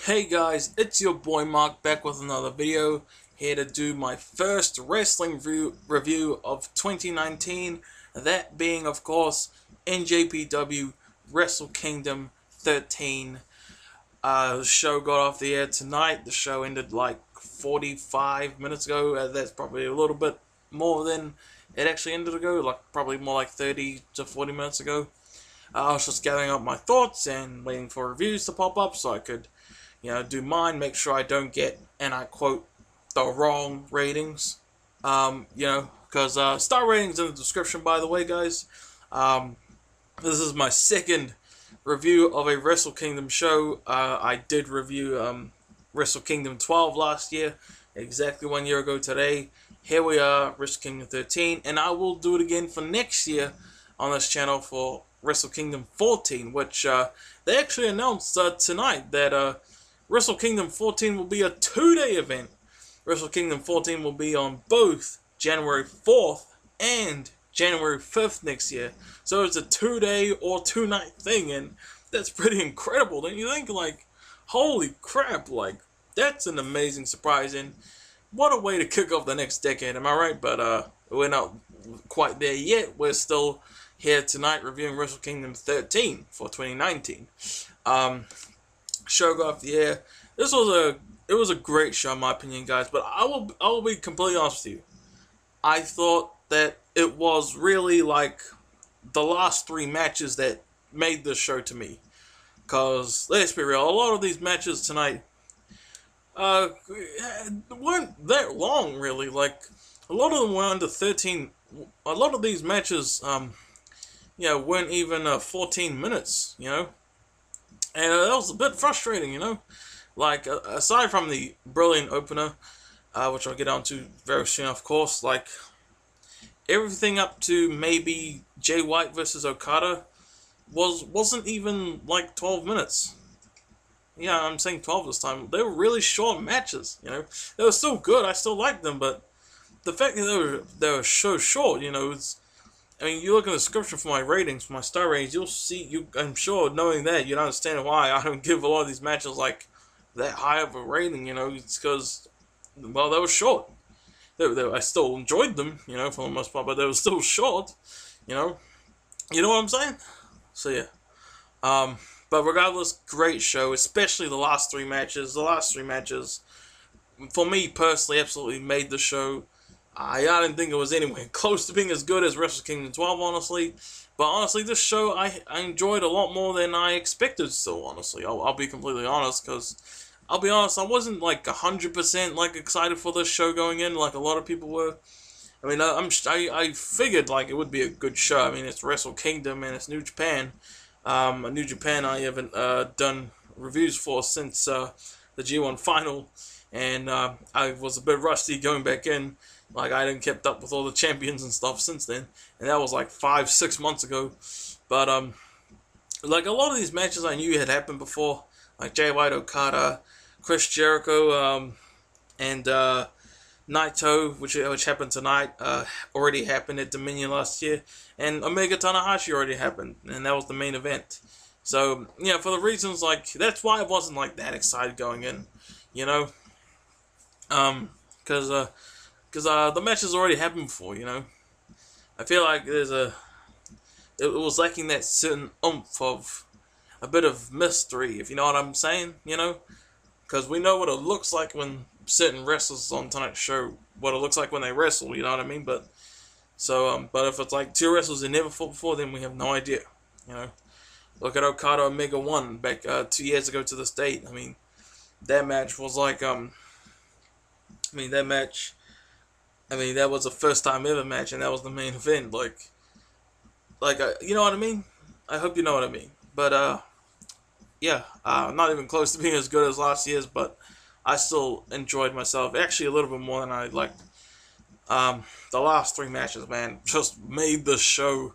Hey guys, it's your boy Mark back with another video, here to do my first wrestling review of 2019, that being of course NJPW Wrestle Kingdom 13. The show got off the air tonight. The show ended like 45 minutes ago. That's probably a little bit more than it actually ended ago, like probably more like 30 to 40 minutes ago. I was just gathering up my thoughts and waiting for reviews to pop up so I could do mine, make sure I don't get, and I quote, the wrong ratings. Because star ratings in the description, by the way, guys. This is my second review of a Wrestle Kingdom show. I did review Wrestle Kingdom 12 last year, exactly 1 year ago today. Here we are, Wrestle Kingdom 13, and I will do it again for next year on this channel for Wrestle Kingdom 14, which they actually announced tonight that Wrestle Kingdom 14 will be a 2-day event. Wrestle Kingdom 14 will be on both January 4th and January 5th next year. So it's a 2-day or 2-night thing, and that's pretty incredible. Don't you think? Like, holy crap, like, that's an amazing surprise, and what a way to kick off the next decade, am I right? But we're not quite there yet. We're still here tonight reviewing Wrestle Kingdom 13 for 2019. Show got off the air. It was a great show in my opinion, guys. But I will be completely honest with you. I thought that it was really like the last 3 matches that made this show to me. Cause let's be real, a lot of these matches tonight weren't that long really. Like a lot of them were under 13. A lot of these matches weren't even 14 minutes. And that was a bit frustrating, Like, aside from the brilliant opener, which I'll get on to very soon, of course, like, everything up to maybe Jay White versus Okada wasn't even, like, 12 minutes. Yeah, I'm saying 12 this time. They were really short matches, They were still good, I still liked them, but the fact that they were so short, you look in the description for my ratings, for my star ratings, you'll see, I'm sure, knowing that, you'd understand why I don't give a lot of these matches, like, that high of a rating, It's because, well, they were short. I still enjoyed them, for the most part, but they were still short, You know what I'm saying? So, yeah. But regardless, great show, especially the last 3 matches. The last 3 matches, for me, personally, absolutely made the show. I didn't think it was anywhere close to being as good as Wrestle Kingdom 12, honestly. But honestly, this show I enjoyed a lot more than I expected still, honestly. I'll be completely honest, because I'll be honest, I wasn't like 100% like excited for this show going in like a lot of people were. I mean, I figured like it would be a good show. I mean, it's Wrestle Kingdom and it's New Japan. New Japan I haven't done reviews for since the G1 final. And I was a bit rusty going back in. Like, I hadn't kept up with all the champions and stuff since then. And that was like 5-6 months ago. But, like, a lot of these matches I knew had happened before. Like, Jay White, Okada, Chris Jericho, and Naito, which happened tonight, already happened at Dominion last year. And Omega Tanahashi already happened. And that was the main event. So, for the reasons, like, that's why I wasn't, like, that excited going in. Because the matches already happened before, I feel like it was lacking that certain oomph of a bit of mystery, if you know what I'm saying, because we know what it looks like when certain wrestlers on tonight's show, what it looks like when they wrestle, you know what I mean, but if it's like 2 wrestlers they never fought before, then we have no idea, Look at Okada Omega 1 back 2 years ago to this date. I mean, that match was like, that was a first time ever match, and that was the main event. You know what I mean? I hope you know what I mean. But, not even close to being as good as last year's, but I still enjoyed myself. Actually, a little bit more than I liked. The last 3 matches, man, just made the show,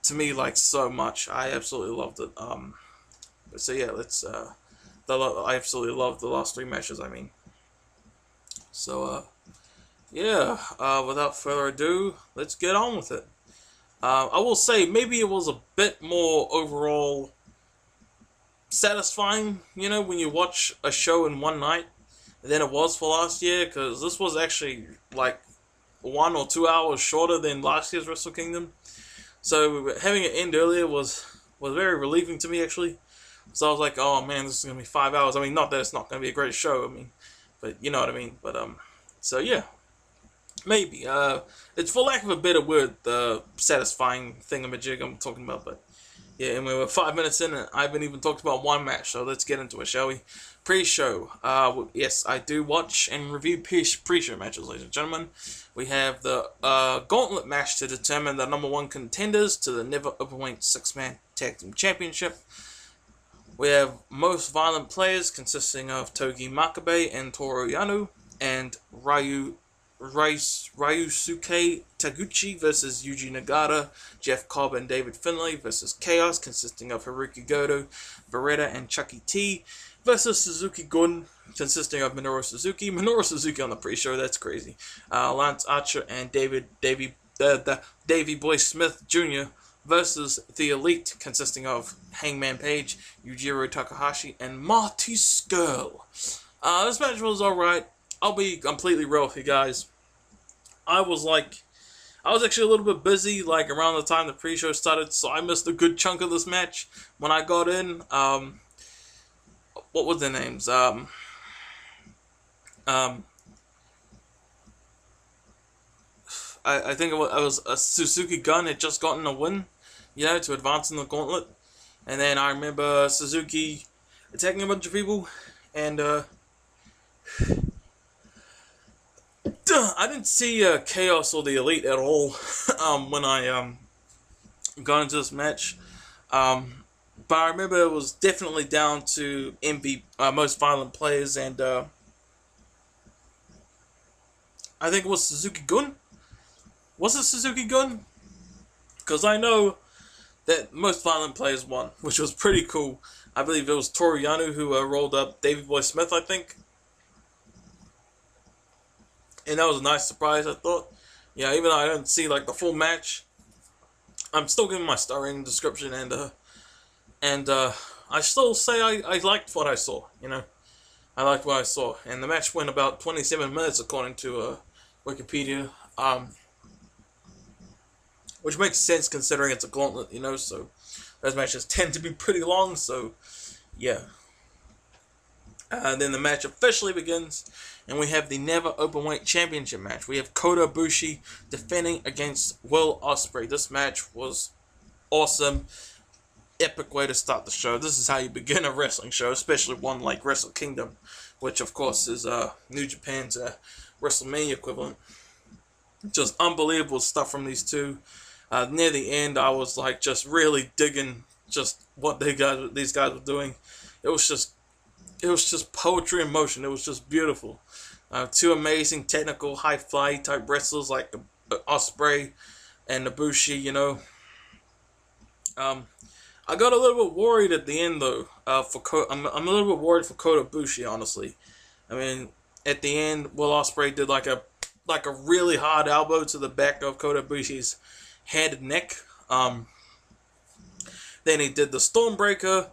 to me, like, so much. I absolutely loved it. So, yeah, I absolutely loved the last 3 matches, I mean. So, without further ado, let's get on with it. I will say, maybe it was a bit more overall satisfying, you know, when you watch a show in one night than it was for last year, because this was actually like 1 or 2 hours shorter than last year's Wrestle Kingdom. So having it end earlier was very relieving to me, actually. So I was like, oh man, this is gonna be 5 hours. I mean, not that it's not gonna be a great show. I mean, but you know what I mean. But so yeah, maybe it's, for lack of a better word, the satisfying thingamajig I'm talking about. But yeah, and we were 5 minutes in, and I haven't even talked about one match. So let's get into it, shall we? Pre-show. Yes, I do watch and review pre-show matches, ladies and gentlemen. We have the Gauntlet match to determine the #1 contenders to the Never Openweight 6-man Tag Team Championship. We have Most Violent Players, consisting of Togi Makabe and Toru Yano, and Ryusuke Taguchi versus Yuji Nagata, Jeff Cobb and David Finlay versus Chaos, consisting of Hirooki Goto, Beretta and Chuckie T, versus Suzuki-gun, consisting of Minoru Suzuki on the pre-show. That's crazy. Lance Archer and Davey Boy Smith Jr. versus the Elite, consisting of Hangman Page, Yujiro, Takahashi, and Marty Scurll. This match was alright. I'll be completely real with you guys. I was actually a little bit busy, like, around the time the pre-show started, so I missed a good chunk of this match. When I got in, what were their names? I think it was a Suzuki-gun had just gotten a win, you know, to advance in the Gauntlet. And then I remember Suzuki attacking a bunch of people, and I didn't see Chaos or the Elite at all when I got into this match. But I remember it was definitely down to Most Violent Players, and I think it was Suzuki-gun. Was it Suzuki-gun? Because I know that Most Violent Players won, which was pretty cool. I believe it was Toru Yano who rolled up Davey Boy Smith, I think. And that was a nice surprise, I thought. Yeah, even though I didn't see like the full match, I'm still giving my star rating description, and I still say I liked what I saw, you know. I liked what I saw. And the match went about 27 minutes according to Wikipedia. Which makes sense considering it's a Gauntlet, you know, so those matches tend to be pretty long, so yeah. Then the match officially begins, and we have the Never Openweight Championship match. We have Kota Ibushi defending against Will Ospreay. This match was awesome. Epic way to start the show. This is how you begin a wrestling show, especially one like Wrestle Kingdom, which of course is New Japan's WrestleMania equivalent. Just unbelievable stuff from these two. Near the end, I was like just really digging just what these guys were doing. It was just poetry in motion. It was just beautiful. Two amazing technical high fly type wrestlers like Ospreay and Ibushi, you know. I got a little bit worried at the end though. I'm a little bit worried for Kota Ibushi, honestly. I mean, at the end, Will Ospreay did like a really hard elbow to the back of Kota Ibushi's head and neck. Then he did the Stormbreaker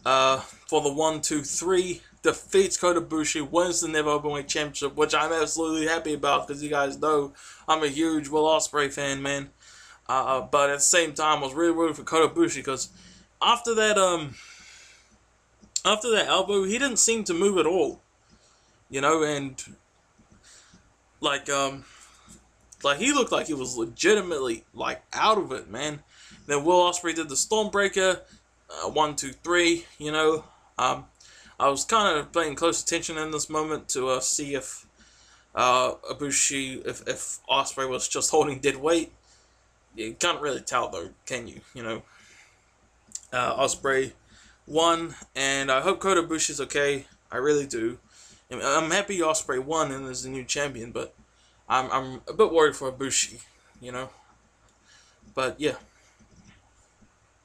for the 1, 2, 3. Defeats Kota Ibushi, wins the Never Openweight Championship, which I'm absolutely happy about because you guys know I'm a huge Will Ospreay fan, man. But at the same time, I was really rooting for Kota Ibushi because after that elbow, he didn't seem to move at all, you know, and like he looked like he was legitimately like out of it, man. Then Will Ospreay did the Stormbreaker, 1, 2, 3, you know. I was kind of paying close attention in this moment to see if Ibushi, if Ospreay was just holding dead weight. You can't really tell though, can you? You know, Ospreay won, and I hope Kota Ibushi's okay. I really do. I'm happy Ospreay won and is the new champion, but I'm a bit worried for Ibushi, you know. But yeah.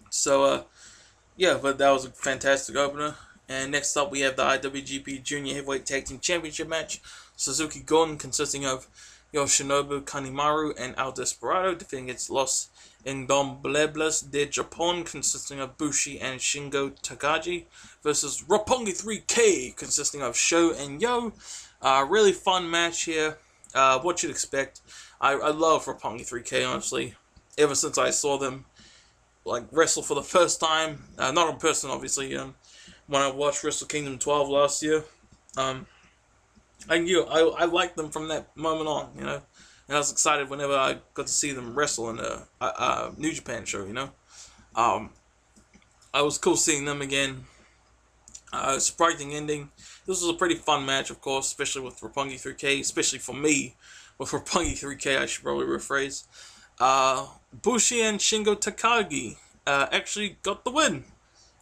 So yeah, but that was a fantastic opener. And next up, we have the IWGP Junior Heavyweight Tag Team Championship match. Suzuki-gun, consisting of Yoshinobu, Kanemaru, and El Desperado, defending against Los Indomitables de Japón, consisting of Bushi and Shingo Takagi, versus Roppongi 3K, consisting of Sho and Yo. Really fun match here. What you'd expect. I love Roppongi 3K, honestly. Ever since I saw them like wrestle for the first time, not in person, obviously. When I watched Wrestle Kingdom 12 last year, I knew I liked them from that moment on, you know. And I was excited whenever I got to see them wrestle in a New Japan show, you know. I was cool seeing them again. Surprising ending. This was a pretty fun match, of course, especially with Roppongi 3K, especially for me. With Roppongi 3K, I should probably rephrase. Bushi and Shingo Takagi actually got the win.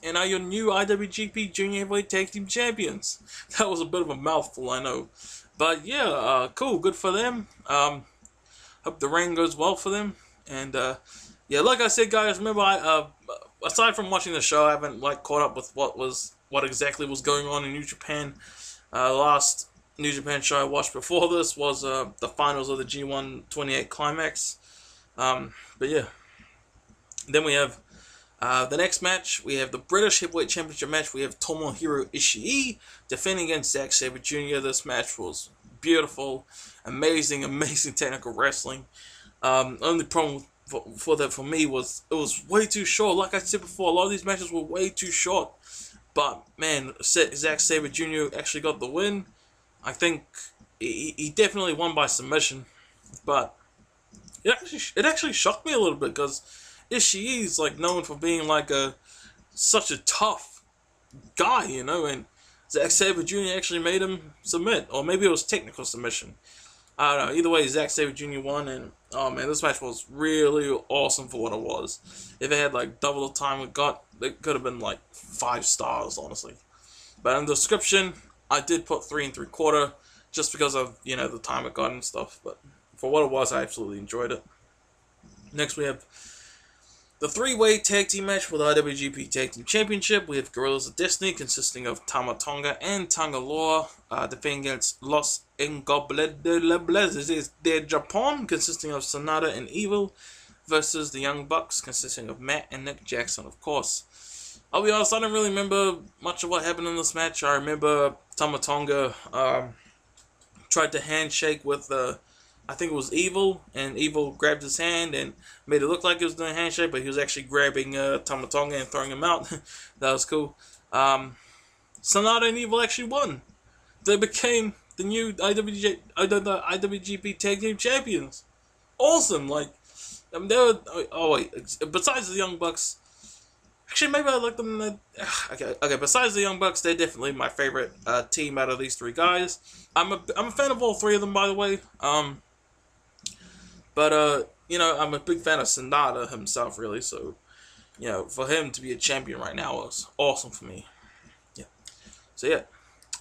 And are your new IWGP Junior Heavyweight Tag Team Champions. That was a bit of a mouthful, I know. But yeah, cool, good for them. Hope the reign goes well for them. And yeah, like I said, guys, remember, aside from watching the show, I haven't like caught up with what exactly was going on in New Japan. The last New Japan show I watched before this was the finals of the G1 28 Climax. But yeah, then we have the next match. We have the British Heavyweight Championship match. We have Tomohiro Ishii defending against Zack Sabre Jr. This match was beautiful, amazing technical wrestling. Only problem for that for me was it was way too short. Like I said before, a lot of these matches were way too short. But man, Zack Sabre Jr. actually got the win. I think he definitely won by submission, but it actually shocked me a little bit because Ishii's like known for being like such a tough guy, you know, and Zack Sabre Jr. actually made him submit, or maybe it was technical submission. I don't know. Either way, Zack Sabre Jr. won, and oh man, this match was really awesome for what it was. If it had like double the time it got, it could have been like 5 stars, honestly. But in the description, I did put 3 3/4 just because of, you know, the time it got and stuff. But for what it was, I absolutely enjoyed it. Next, we have the 3-way tag team match for the IWGP Tag Team Championship. We have Guerrillas of Destiny, consisting of Tama Tonga and Tangaloa, defending against Los Ingobernables de Japón, consisting of Sonata and Evil, versus the Young Bucks, consisting of Matt and Nick Jackson, of course. I'll be honest, I don't really remember much of what happened in this match. I remember Tama Tonga tried to handshake with I think it was Evil, and Evil grabbed his hand and made it look like he was doing a handshake, but he was actually grabbing Tama Tonga and throwing him out. That was cool. Sonata and Evil actually won. They became the new IWGP Tag Team Champions. Awesome! Like, I mean, they were. Oh wait, besides the Young Bucks, actually maybe I like them. Okay. Besides the Young Bucks, they're definitely my favorite team out of these 3 guys. I'm a fan of all 3 of them, by the way. But, you know, I'm a big fan of Sonata himself, really, so, you know, for him to be a champion right now was awesome for me. Yeah. So, yeah.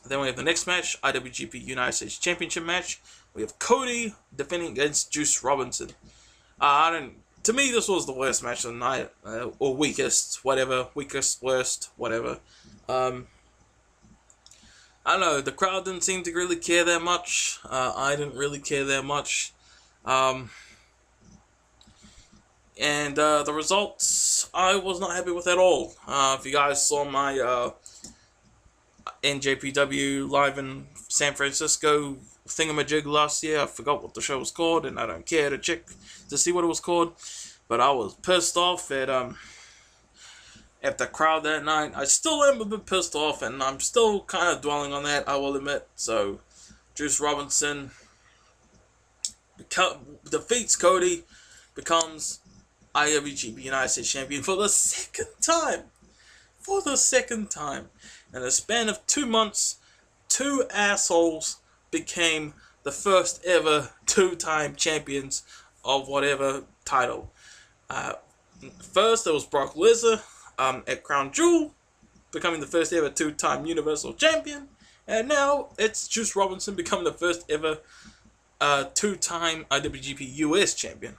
Then we have the next match, IWGP United States Championship match. We have Cody defending against Juice Robinson. To me, this was the worst match of the night, or weakest, whatever, weakest, worst, whatever. I don't know, the crowd didn't seem to really care that much. I didn't really care that much. And the results, I was not happy with at all. If you guys saw my NJPW live in San Francisco thingamajig last year, I forgot what the show was called, and I don't care to check to see what it was called. But I was pissed off at the crowd that night. I still am a bit pissed off, and I'm still kind of dwelling on that, I will admit. So, Juice Robinson defeats Cody, becomes IWGP United States Champion for the second time. For the second time. In a span of 2 months, 2 assholes became the first ever 2-time champions of whatever title. First, there was Brock Lesnar at Crown Jewel, becoming the first ever 2-time Universal Champion. And now, it's Juice Robinson becoming the first ever 2-time IWGP US Champion.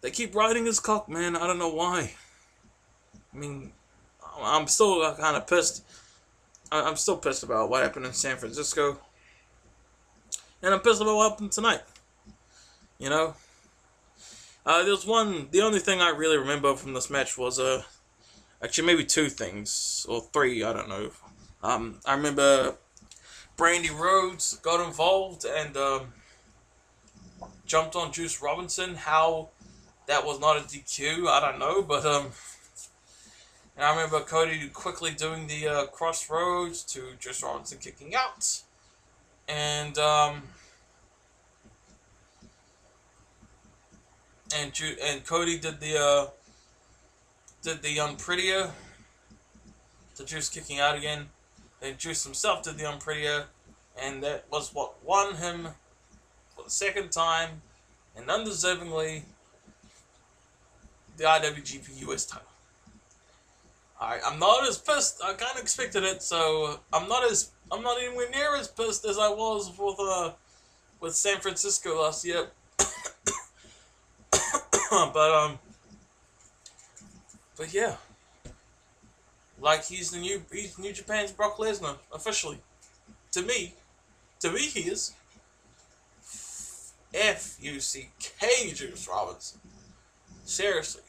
They keep riding his cock, man. I don't know why. I mean, I'm still kind of pissed. I'm still pissed about what happened in San Francisco. And I'm pissed about what happened tonight. You know? There's one. The only thing I really remember from this match was actually maybe two things or three. I don't know. I remember Brandy Rhodes got involved and jumped on Juice Robinson. How that was not a DQ, I don't know, but and I remember Cody quickly doing the crossroads to Juice Robinson kicking out, and Cody did the unprettier to Juice kicking out again. Then Juice himself did the unprettier, and that was what won him for the second time, and undeservingly, the IWGP US title. Alright, I'm not as pissed. I kind of expected it, so I'm not anywhere near as pissed as I was with San Francisco last year. but yeah, like he's New Japan's Brock Lesnar officially. To me, he is. F-U-C-K Juice Robinson. Seriously.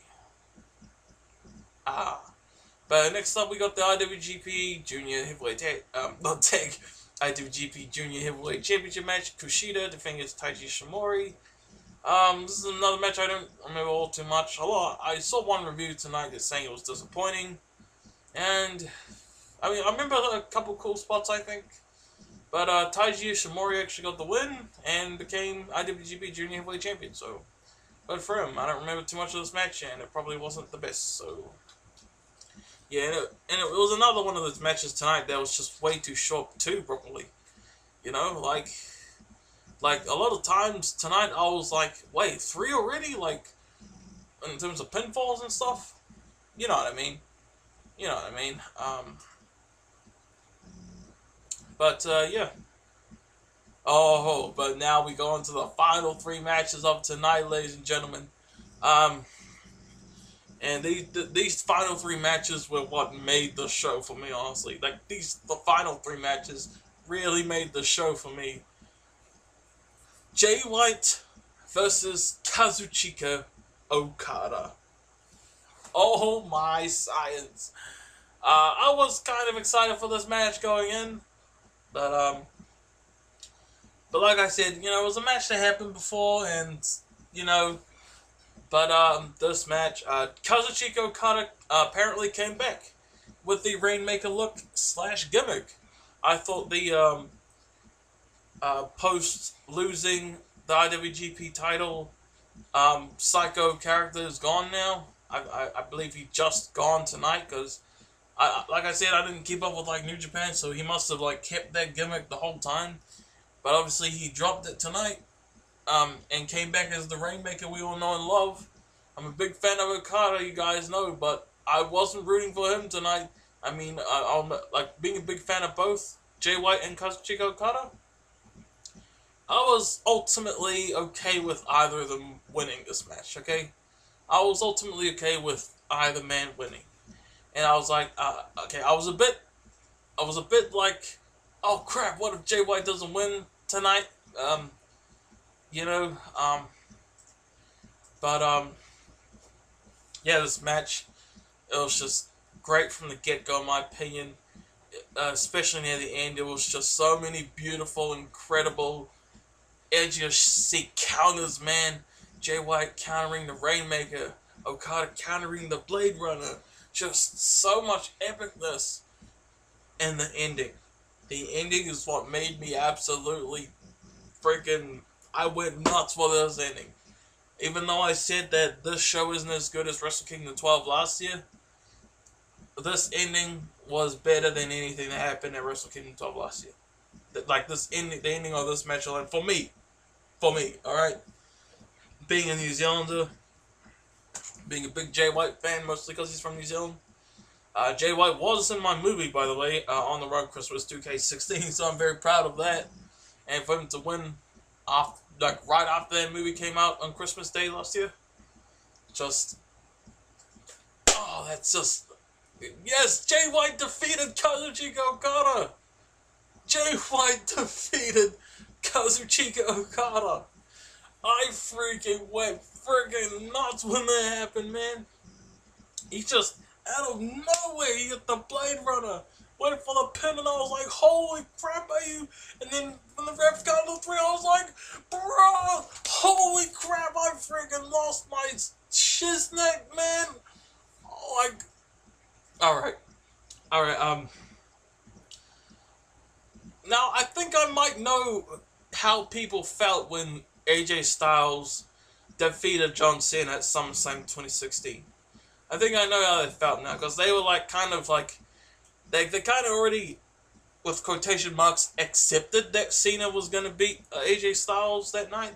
But next up we got the IWGP Junior Heavyweight IWGP Junior Heavyweight Championship match. Kushida defending against Taiji Shimori. This is another match I don't remember all too much. I saw one review tonight that's saying it was disappointing. And I mean, I remember a couple cool spots, I think. But Taiji Shimori actually got the win and became IWGP Junior Heavyweight Champion. So, but for him, I don't remember too much of this match, and it probably wasn't the best. So, yeah, and it was another one of those matches tonight that was just way too short too, probably. You know, like a lot of times tonight I was like, wait, 3 already? Like, in terms of pinfalls and stuff? You know what I mean? Yeah. Oh, but now we go on to the final 3 matches of tonight, ladies and gentlemen. And these final 3 matches were what made the show for me, honestly. Like, the final 3 matches really made the show for me. Jay White versus Kazuchika Okada. Oh my science. I was kind of excited for this match going in, but like I said, you know, it was a match that happened before, and you know, but this match, Kazuchika Okada apparently came back with the Rainmaker look / gimmick. I thought the post losing the IWGP title Psycho character is gone now. I believe he just gone tonight, because like I said, I didn't keep up with like New Japan, so he must have like kept that gimmick the whole time. But obviously he dropped it tonight, and came back as the Rainmaker we all know and love. I'm a big fan of Okada, you guys know, but I wasn't rooting for him tonight. I mean, I'm like being a big fan of both Jay White and Kazuchika Okada. I was ultimately okay with either of them winning this match. Okay, I was ultimately okay with either man winning, and I was like, okay, I was a bit like, oh crap, what if Jay White doesn't win tonight? Yeah, this match, it was just great from the get-go, in my opinion. Especially near the end, it was just so many beautiful, incredible, edge-of-seat counters, man. Jay White countering the Rainmaker, Okada countering the Blade Runner. Just so much epicness. And the ending. The ending is what made me absolutely freaking... I went nuts for this ending. Even though I said that this show isn't as good as Wrestle Kingdom 12 last year, this ending was better than anything that happened at Wrestle Kingdom 12 last year. Like, this ending, the ending of this match alone, for me, alright? Being a New Zealander, being a big Jay White fan, mostly because he's from New Zealand. Jay White was in my movie, by the way, On the Road Christmas 2K16, so I'm very proud of that. And for him to win right after that movie came out on Christmas Day last year, that's just... Yes, Jay White defeated Kazuchika Okada! Jay White defeated Kazuchika Okada! I freaking went freaking nuts when that happened, man. He just, out of nowhere, he hit the Blade Runner. Waiting for the pin, and I was like, holy crap, are you? And then when the ref got to 3, I was like, bro, holy crap, I freaking lost my shizneck, man. Like, alright, now I think I might know how people felt when AJ Styles defeated John Cena at SummerSlam 2016. I think I know how they felt now, because they were like, kind of like, they kind of already, with quotation marks, accepted that Cena was going to beat AJ Styles that night.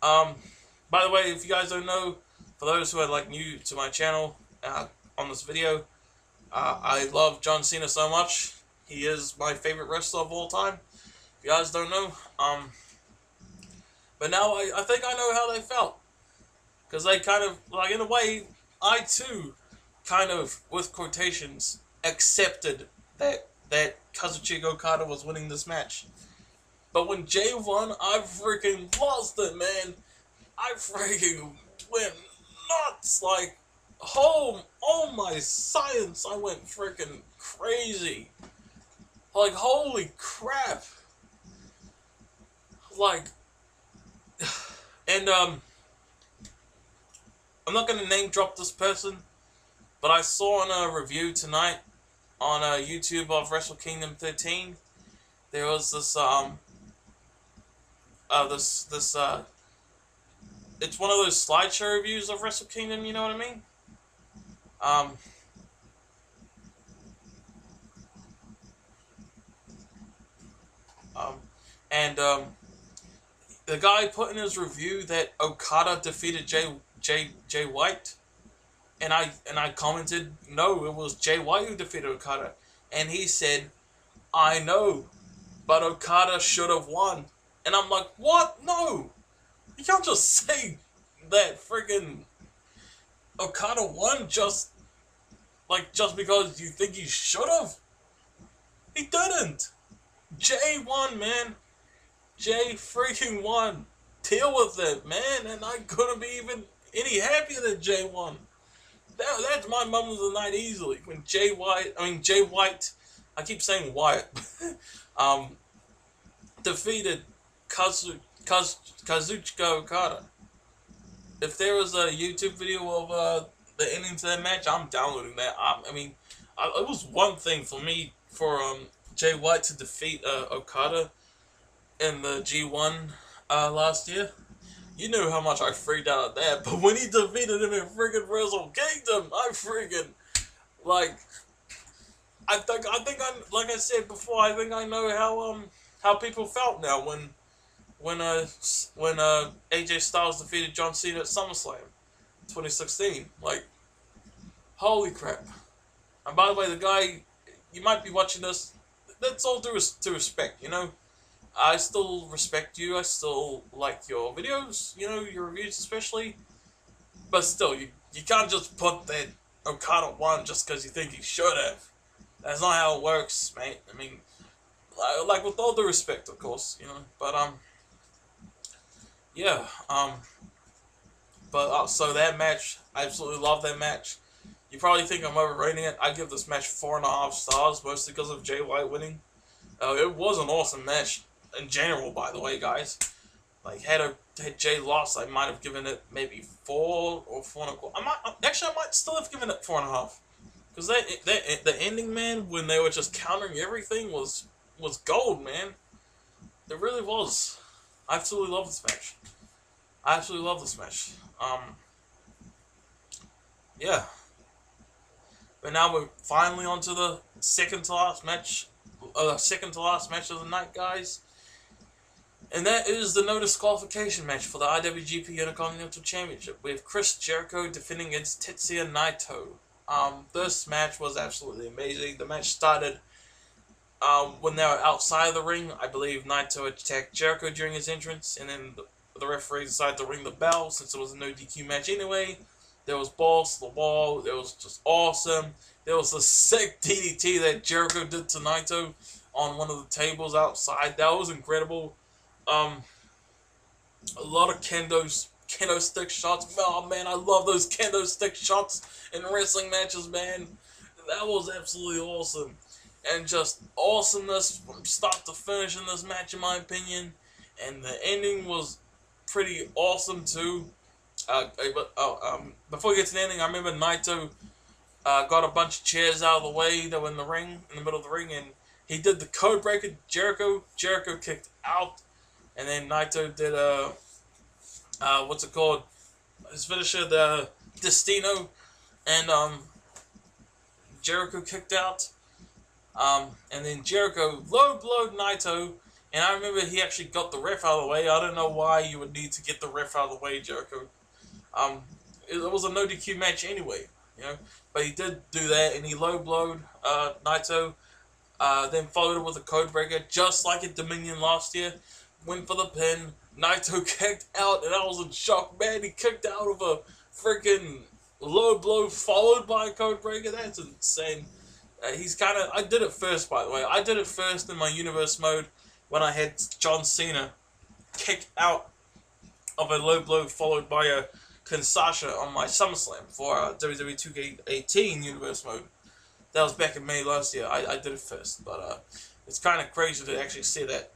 By the way, if you guys don't know, for those who are like new to my channel on this video, I love John Cena so much. He is my favorite wrestler of all time. If you guys don't know, but now I think I know how they felt, because they kind of, like, in a way, I too kind of, with quotations, accepted that Kazuchika Okada was winning this match. But when Jay won, I freaking lost it, man. I freaking went nuts. Like, oh my science, I went freaking crazy. Like, holy crap. Like, and I'm not gonna name drop this person, but I saw in a review tonight on YouTube of Wrestle Kingdom 13, there was this it's one of those slideshow reviews of Wrestle Kingdom, you know what I mean? The guy put in his review that Okada defeated Jay White, and I commented, no, it was Jay White who defeated Okada, and he said, I know, but Okada should have won. And I'm like, what? No, you can't just say that friggin' Okada won just because you think he should have. He didn't. Jay won, man. Jay freaking won. Deal with it, man. And I couldn't be even any happier that Jay won. That's my moment of the night easily. When Jay White, I keep saying Wyatt, defeated Kazuchika Okada. If there was a YouTube video of the ending to that match, I'm downloading that. It was one thing for me for Jay White to defeat Okada in the G1 last year. You knew how much I freaked out at that, but when he defeated him in freaking Wrestle Kingdom, I freaking, like, I think like I said before, I think I know how people felt now when AJ Styles defeated John Cena at SummerSlam 2016. Like, holy crap. And by the way, the guy, you might be watching this, that's all due to respect, you know? I still respect you, I still like your videos, you know, your reviews especially, but still, you can't just put that Okada won just because you think he should have. That's not how it works, mate. I mean, like, with all due respect, of course, you know, but, yeah, so that match, I absolutely love that match. You probably think I'm overrating it. I give this match 4.5 stars, mostly because of Jay White winning. It was an awesome match. In general, by the way, guys, like, had Jay lost, I might have given it maybe 4 or 4.25. I might still have given it 4.5, because the ending, man, when they were just countering everything was gold, man. It really was. I absolutely love this match. Yeah. But now we're finally on to the second to last match of the night, guys. And that is the no disqualification match for the IWGP Intercontinental Championship, with Chris Jericho defending against Tetsuya Naito. This match was absolutely amazing. The match started when they were outside of the ring. I believe Naito attacked Jericho during his entrance, and then the referee decided to ring the bell since it was a no DQ match anyway. There was balls to the wall. It was just awesome. There was a sick DDT that Jericho did to Naito on one of the tables outside. That was incredible. A lot of kendo stick shots. Oh man, I love those kendo stick shots in wrestling matches, man. That was absolutely awesome. And just awesomeness from start to finish in this match, in my opinion. And the ending was pretty awesome too. Before we get to the ending, I remember Naito got a bunch of chairs out of the way that were in the ring, in the middle of the ring, and he did the code breaker, Jericho. Jericho kicked out, and then Naito did what's it called? His finisher, the Destino, and Jericho kicked out. And then Jericho low blowed Naito, and I remember he actually got the ref out of the way. I don't know why you would need to get the ref out of the way, Jericho. It was a no DQ match anyway, you know. But he did do that, and he low blowed Naito. Then followed it with a code breaker, just like at Dominion last year. Went for the pin. Naito kicked out, and I was in shock, man. He kicked out of a freaking low blow followed by a code breaker. That's insane. He's kind of... I did it first, by the way. I did it first in my universe mode when I had John Cena kick out of a low blow followed by a Kinshasa on my SummerSlam for WWE 2K18 universe mode. That was back in May last year. I did it first, but it's kind of crazy to actually see that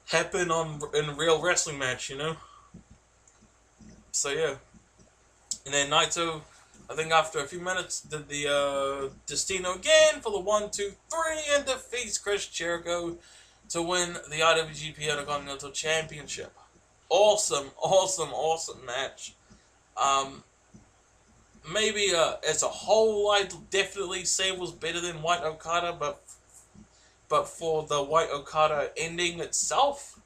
happen in a real wrestling match, you know? So, yeah. And then Naito, I think after a few minutes, did the Destino again for the 1, 2, 3 and defeats Chris Jericho to win the IWGP Intercontinental Championship. Awesome, awesome, awesome match. Maybe as a whole, I'd definitely say was better than White Okada, but for the White Okada ending itself,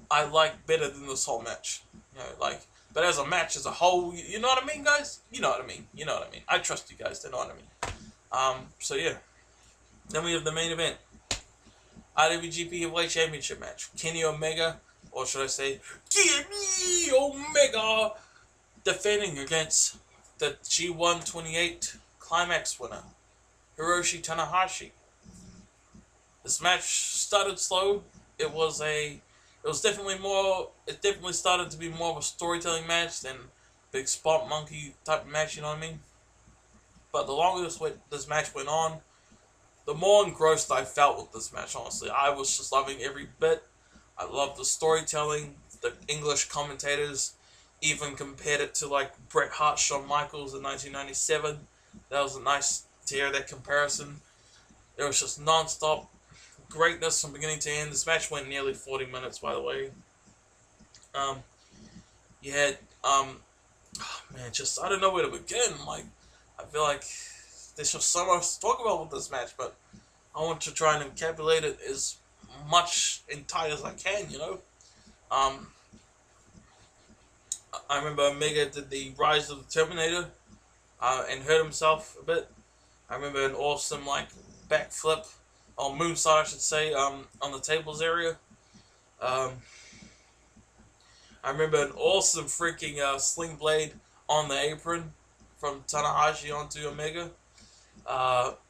I like better than this whole match. You know, but as a match as a whole, you know what I mean, guys? You know what I mean. You know what I mean. I trust you guys to know what I mean. So yeah. Then we have the main event. IWGP Heavyweight Championship match. Kenny Omega, or should I say, Kenny Omega, defending against the G1 28 Climax winner, Hiroshi Tanahashi. This match started slow. It definitely started to be more of a storytelling match than big spot monkey type of match, you know what I mean? But the longer this match went on, the more engrossed I felt with this match, honestly. I was just loving every bit. I loved the storytelling. The English commentators even compared it to like Bret Hart, Shawn Michaels in 1997. That was nice to hear that comparison. It was just non-stop greatness from beginning to end. This match went nearly 40 minutes, by the way. You had, man, just, I don't know where to begin. Like, I feel like there's just so much to talk about with this match, but I want to try and encapsulate it as much in tight as I can, you know? I remember Omega did the Rise of the Terminator, and hurt himself a bit. I remember an awesome, like, backflip, or moonsault, I should say, on the tables area. I remember an awesome freaking sling blade on the apron from Tanahashi onto Omega.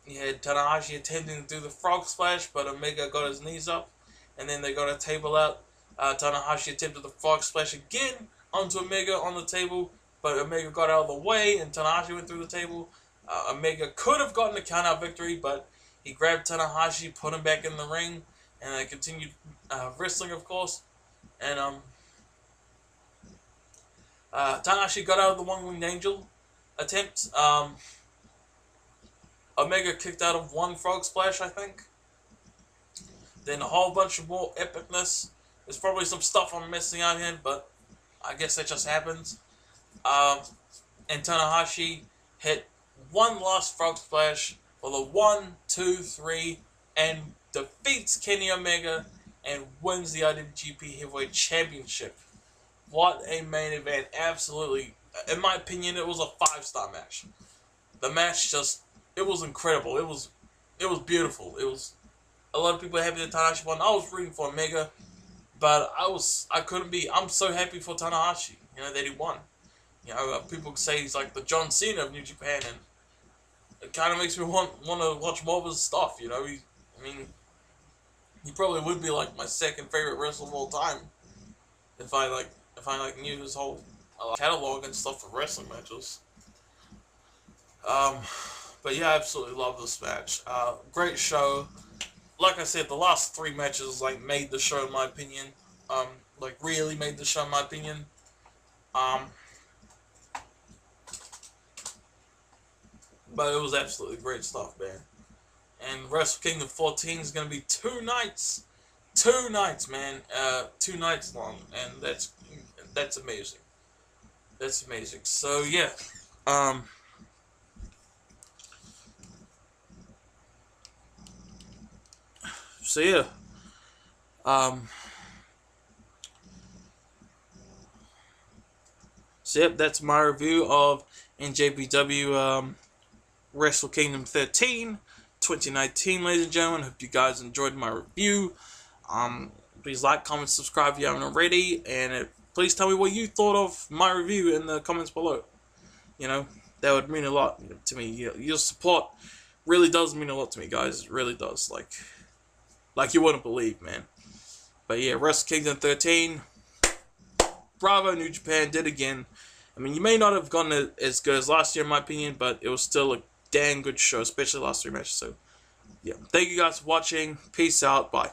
You had Tanahashi attempting to do the frog splash, but Omega got his knees up, and then they got a table out. Tanahashi attempted the frog splash again onto Omega on the table, but Omega got out of the way, and Tanahashi went through the table. Omega could have gotten a count-out victory, but he grabbed Tanahashi, put him back in the ring, and they continued wrestling, of course. And Tanahashi got out of the One-Winged Angel attempt. Omega kicked out of one frog splash, I think. Then a whole bunch of more epicness. There's probably some stuff I'm missing out here, but I guess that just happens. And Tanahashi hit one last frog splash for the 1, 2, 3, and defeats Kenny Omega and wins the IWGP Heavyweight Championship. What a main event. Absolutely. In my opinion, it was a 5-star match. The match just, it was incredible. It was beautiful. It was, a lot of people happy that Tanahashi won. I was rooting for Omega, but I couldn't be. I'm so happy for Tanahashi, you know, that he won. You know, people say he's like the John Cena of New Japan, and it kind of makes me want to watch more of his stuff, you know. He probably would be like my second favorite wrestler of all time if I if I like knew his whole catalog and stuff for wrestling matches. But yeah, I absolutely love this match. Great show. Like I said, the last 3 matches like made the show in my opinion. Like really made the show in my opinion. But it was absolutely great stuff, man. And Wrestle Kingdom 14 is gonna be 2 nights. 2 nights, man. 2 nights long, and that's amazing. That's amazing. So yeah. So yeah. So yep, that's my review of NJPW Wrestle Kingdom 13 2019, ladies and gentlemen. Hope you guys enjoyed my review. Please like, comment, subscribe if you haven't already, and please tell me what you thought of my review in the comments below. You know, that would mean a lot to me. Your support really does mean a lot to me, guys. It really does. Like you wouldn't believe, man. But yeah, Wrestle Kingdom 13. Bravo, New Japan did again. I mean, you may not have gone as good as last year, in my opinion, but it was still a damn good show, especially the last 3 matches. So, yeah. Thank you guys for watching. Peace out. Bye.